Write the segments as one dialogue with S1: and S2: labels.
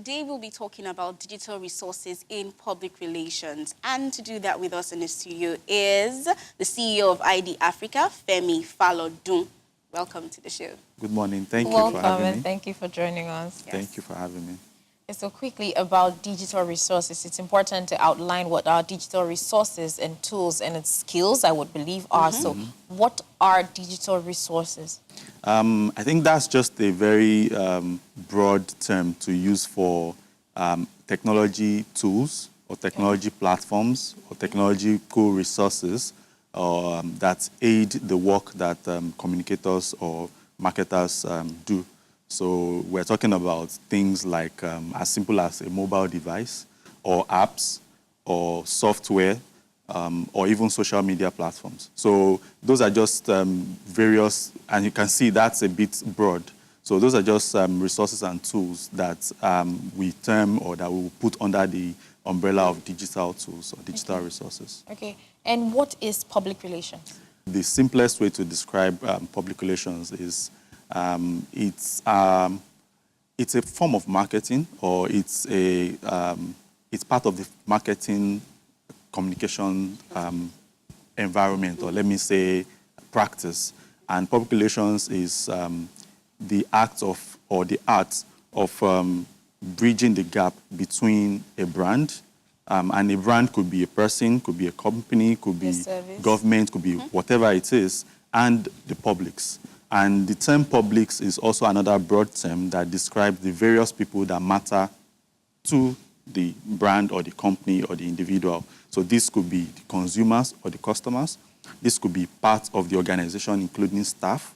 S1: today we'll be talking about digital resources in public relations. And to do that with us in the studio is the CEO of ID Africa, Femi Falodun. Welcome to the show.
S2: Good morning. Thank you for having me.
S3: Welcome, and thank you for joining us.
S1: Yes.
S2: Thank you for having me.
S3: So quickly about digital resources, it's important to outline what our digital resources and tools and its skills, I would believe, are. So what are digital resources?
S2: I think that's just a very broad term to use for technology tools or technology platforms or technological resources that aid the work that communicators or marketers do. So we're talking about things like as simple as a mobile device or apps or software or even social media platforms. So those are just various, and you can see that's a bit broad. So those are just resources and tools that we term or that we will put under the umbrella of digital tools or digital resources.
S3: Okay, and what is public relations?
S2: The simplest way to describe public relations is it's a form of marketing, or it's part of the marketing communication environment, or let me say practice. And public relations is the act of, or the art of bridging the gap between a brand, and a brand could be a person, could be a company, could be government, could be whatever it is, and the publics. And the term publics is also another broad term that describes the various people that matter to the brand or the company or the individual. So this could be the consumers or the customers. This could be part of the organization, including staff.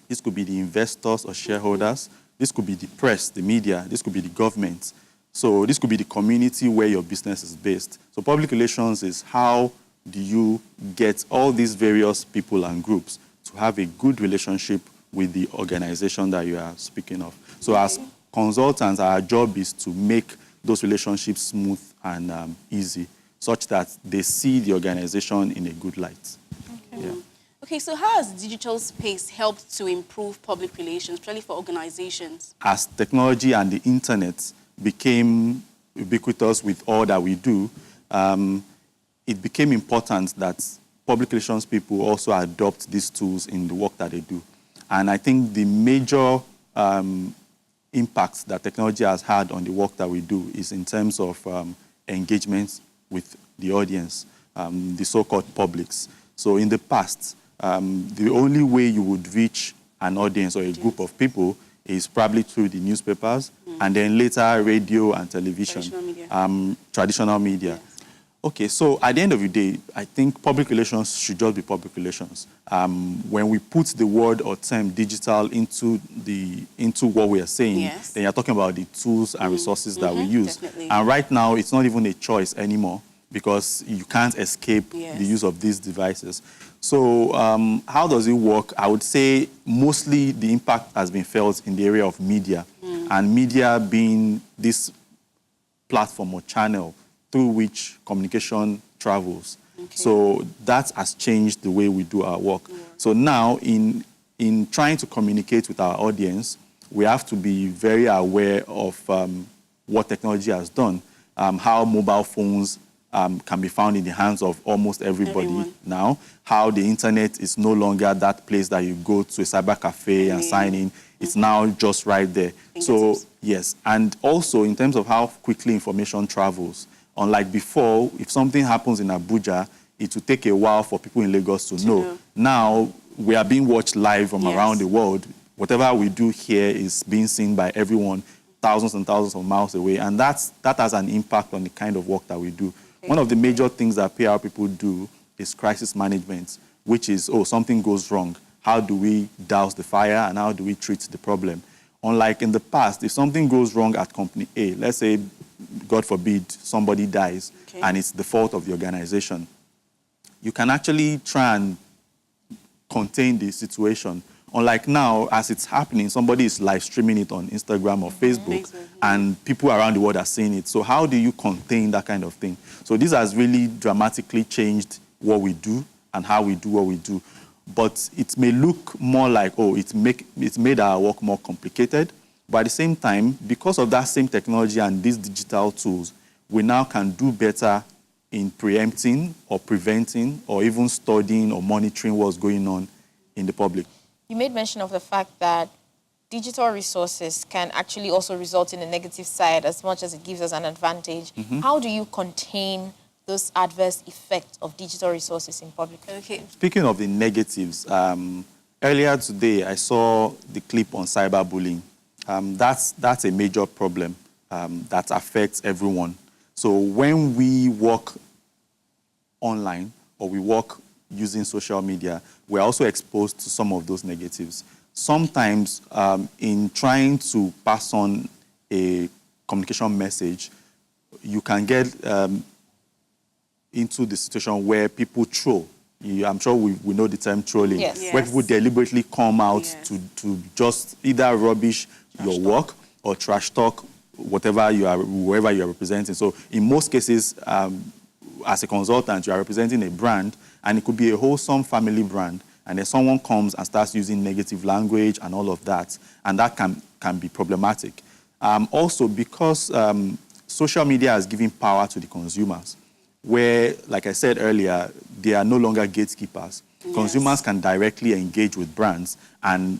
S2: This could be the investors or shareholders. This could be the press, the media. This could be the government. So this could be the community where your business is based. So public relations is how do you get all these various people and groups to have a good relationship with the organization that you are speaking of. So as consultants, our job is to make those relationships smooth and easy, such that they see the organization in a good light.
S1: Okay. Yeah. Okay, so how has digital space helped to improve public relations, especially for organizations?
S2: As technology and the internet became ubiquitous with all that we do, it became important that public relations people also adopt these tools in the work that they do. And I think the major impact that technology has had on the work that we do is in terms of engagement with the audience, the so-called publics. So in the past, the only way you would reach an audience or a group of people is probably through the newspapers, and then later radio and television, traditional media. Yes. Okay, so at the end of the day, I think public relations should just be public relations. When we put the word or term digital into what we are saying, then you're talking about the tools and resources that we use.
S1: Definitely.
S2: And right now, it's not even a choice anymore because you can't escape the use of these devices. So how does it work? I would say mostly the impact has been felt in the area of media, and media being this platform or channel through which communication travels. Okay. So that has changed the way we do our work. Yeah. So now in trying to communicate with our audience, we have to be very aware of what technology has done, how mobile phones can be found in the hands of almost everybody now, how the internet is no longer that place that you go to a cyber cafe and sign in. It's now just right there. So yes, and also in terms of how quickly information travels. Unlike before, if something happens in Abuja, it will take a while for people in Lagos to know. Now, we are being watched live from around the world. Whatever we do here is being seen by everyone thousands and thousands of miles away, and that has an impact on the kind of work that we do. One of the major things that PR people do is crisis management, which is, something goes wrong. How do we douse the fire, and how do we treat the problem? Unlike in the past, if something goes wrong at company A, let's say, God forbid, somebody dies, and it's the fault of the organization, you can actually try and contain the situation. Unlike now, as it's happening, somebody is live streaming it on Instagram or Facebook, and people around the world are seeing it. So how do you contain that kind of thing? So this has really dramatically changed what we do and how we do what we do. But it may look more like, it's made our work more complicated, But at the same time, because of that same technology and these digital tools, we now can do better in preempting or preventing or even studying or monitoring what's going on in the public.
S3: You made mention of the fact that digital resources can actually also result in a negative side as much as it gives us an advantage. How do you contain those adverse effects of digital resources in public?
S1: Okay.
S2: Speaking of the negatives, earlier today I saw the clip on cyberbullying. That's a major problem that affects everyone. So when we work online or we work using social media, we're also exposed to some of those negatives. Sometimes in trying to pass on a communication message, you can get into the situation where people troll. I'm sure we know the term trolling,
S3: Yes.
S2: where people deliberately come out to just either rubbish your work or trash talk whoever you are representing. So in most cases, as a consultant, you are representing a brand, and it could be a wholesome family brand, and then someone comes and starts using negative language and all of that, and that can be problematic. Also, because social media has given power to the consumers, where, like I said earlier, they are no longer gatekeepers. Yes. Consumers can directly engage with brands, and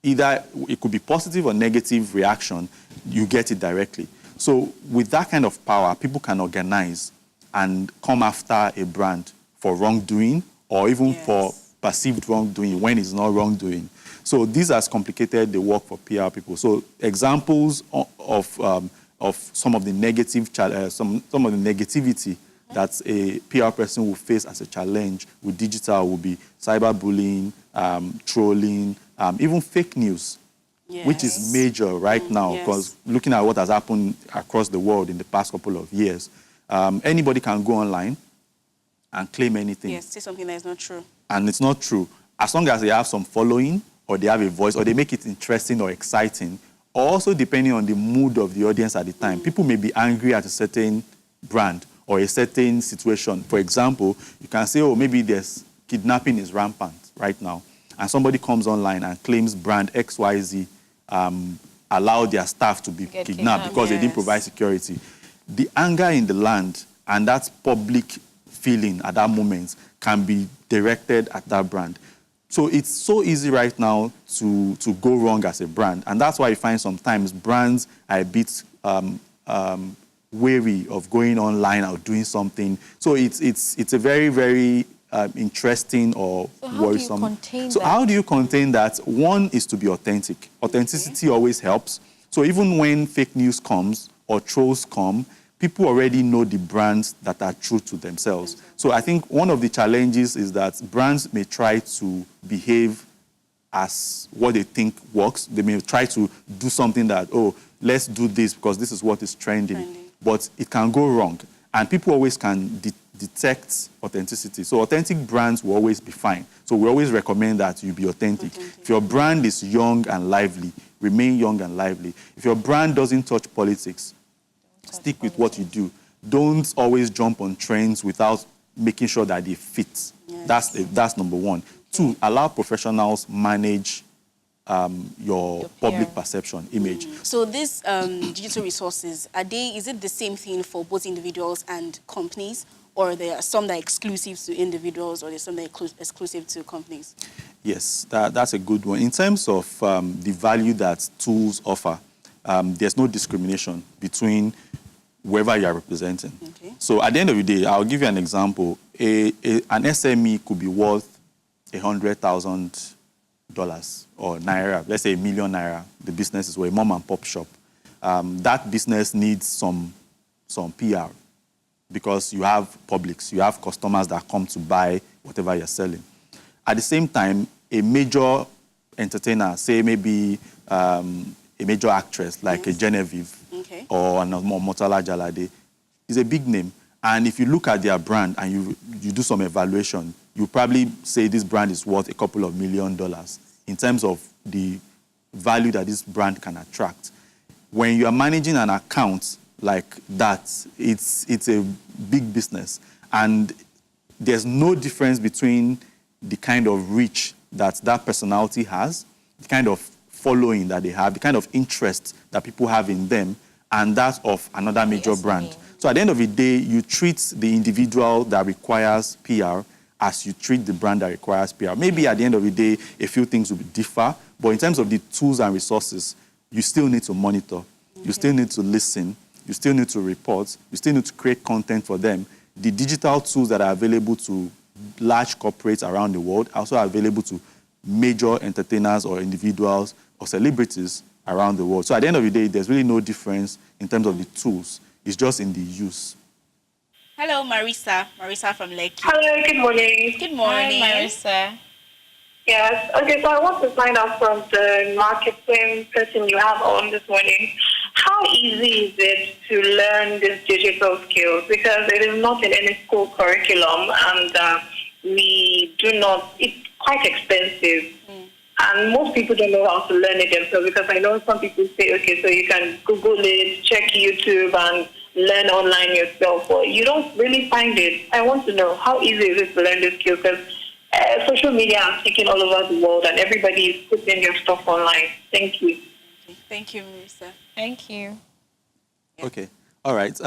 S2: either it could be positive or negative reaction, you get it directly. So with that kind of power, people can organize and come after a brand for wrongdoing or even for perceived wrongdoing when it's not wrongdoing. So this has complicated the work for PR people. So examples of some of the negative some of the negativity that a PR person will face as a challenge with digital will be cyberbullying, trolling, even fake news, which is major right now, because looking at what has happened across the world in the past couple of years, anybody can go online and claim anything.
S1: Yes, say something that is not true.
S2: And it's not true. As long as they have some following, or they have a voice, or they make it interesting or exciting, or also depending on the mood of the audience at the time. People may be angry at a certain brand or a certain situation. For example, you can say, oh, maybe there's kidnapping is rampant right now, and somebody comes online and claims brand XYZ allowed their staff to be kidnapped because they didn't provide security. The anger in the land and that public feeling at that moment can be directed at that brand. So it's so easy right now to go wrong as a brand. And that's why you find sometimes brands are a bit wary of going online or doing something. So it's a very, very interesting or worrisome.
S3: So
S2: how do you contain that? One is to be authentic. Authenticity always helps. So even when fake news comes or trolls come, people already know the brands that are true to themselves. So I think one of the challenges is that brands may try to behave as what they think works. They may try to do something that, oh, let's do this because this is what is trending. But it can go wrong. And people always can detect authenticity. So authentic brands will always be fine. So we always recommend that you be authentic. If your brand is young and lively, remain young and lively. If your brand doesn't touch politics, stick with what you do. Don't always jump on trends without making sure that they fit. That's number one. Two, allow professionals manage your public perception, image.
S1: So these digital resources, is it the same thing for both individuals and companies? Or there are some that are exclusive to individuals, or there's some that are exclusive to companies?
S2: Yes, that's a good one. In terms of the value that tools offer, there's no discrimination between whoever you are representing. Okay. So at the end of the day, I'll give you an example. An SME could be worth $100,000 or naira, let's say ₦1 million. The business is a mom and pop shop. That business needs some PR because you have publics, you have customers that come to buy whatever you're selling. At the same time, a major entertainer, say maybe a major actress like a Genevieve or a Motala Jalade, is a big name. And if you look at their brand and you do some evaluation, you probably say this brand is worth a couple of $1 million in terms of the value that this brand can attract. When you are managing an account like that, it's a big business. And there's no difference between the kind of reach that personality has, the kind of following that they have, the kind of interest that people have in them, and that of another major brand. So at the end of the day, you treat the individual that requires PR as you treat the brand that requires PR. Maybe at the end of the day, a few things will differ, but in terms of the tools and resources, you still need to monitor. You still need to listen. You still need to report. You still need to create content for them. The digital tools that are available to large corporates around the world are also available to major entertainers or individuals or celebrities around the world. So at the end of the day, there's really no difference in terms of the tools. It's just in the use.
S1: Hello, Marisa. Marisa from Lekki.
S4: Hello, good morning.
S1: Good morning.
S3: Hi, Marisa.
S4: Yes, okay, so I want to find out from the marketing person you have on this morning, how easy is it to learn these digital skills? Because it is not in any school curriculum, and we do not, it's quite expensive. And most people don't know how to learn it themselves, because I know some people say, okay, so you can Google it, check YouTube, and learn online yourself, but you don't really find it. I want to know, how easy is it to learn this skill? Because social media is taking all over the world, and everybody is putting their stuff online. Thank you.
S1: Thank you, Marisa.
S3: Thank you.
S2: Okay. All right.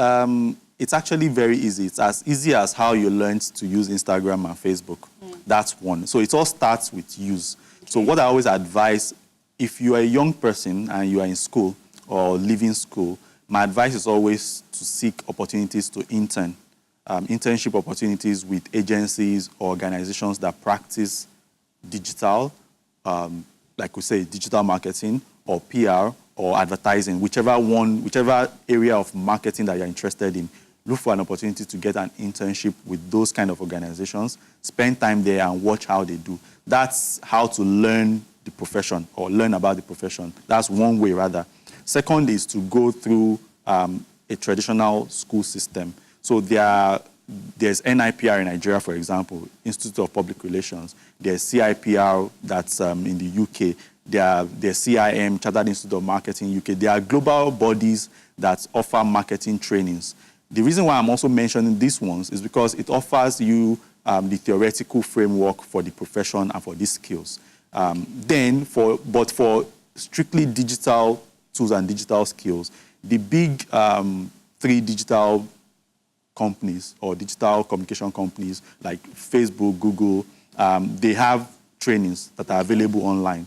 S2: It's actually very easy. It's as easy as how you learned to use Instagram and Facebook. That's one. So it all starts with use. So what I always advise, if you are a young person and you are in school or leaving school, my advice is always to seek opportunities to intern. Internship opportunities with agencies or organizations that practice digital, like we say, digital marketing or PR or advertising, whichever area of marketing that you're interested in. Look for an opportunity to get an internship with those kind of organizations, spend time there and watch how they do. That's how to learn the profession or learn about the profession. That's one way, rather. Second is to go through a traditional school system. So there's NIPR in Nigeria, for example, Institute of Public Relations. There's CIPR that's in the UK. There's CIM, Chartered Institute of Marketing, UK. There are global bodies that offer marketing trainings. The reason why I'm also mentioning these ones is because it offers you the theoretical framework for the profession and for these skills. But for strictly digital tools and digital skills, the big 3 digital companies or digital communication companies like Facebook, Google, they have trainings that are available online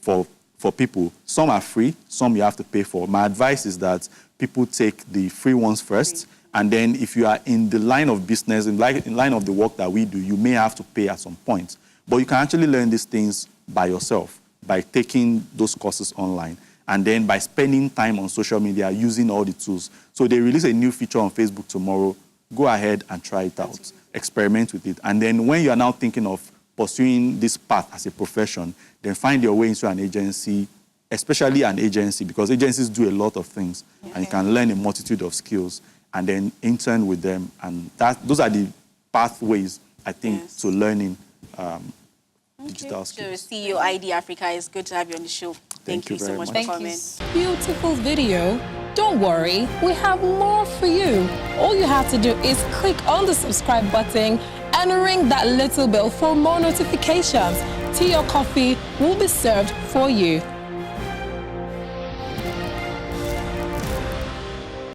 S2: for people. Some are free, some you have to pay for. My advice is that people take the free ones first, and then if you are in the line of business, in line of the work that we do, you may have to pay at some point. But you can actually learn these things by yourself, by taking those courses online, and then by spending time on social media using all the tools. So they release a new feature on Facebook tomorrow. Go ahead and try it out. Experiment with it. And then when you are now thinking of pursuing this path as a profession, then find your way into an agency, especially an agency, because agencies do a lot of things, and you can learn a multitude of skills, and then intern with them. And those are the pathways, I think, to learning digital skills.
S1: So CEO ID Africa, it's good to have you on the show. Thank you so much for coming.
S5: Beautiful video. Don't worry, we have more for you. All you have to do is click on the subscribe button and ring that little bell for more notifications. Tea or coffee will be served for you.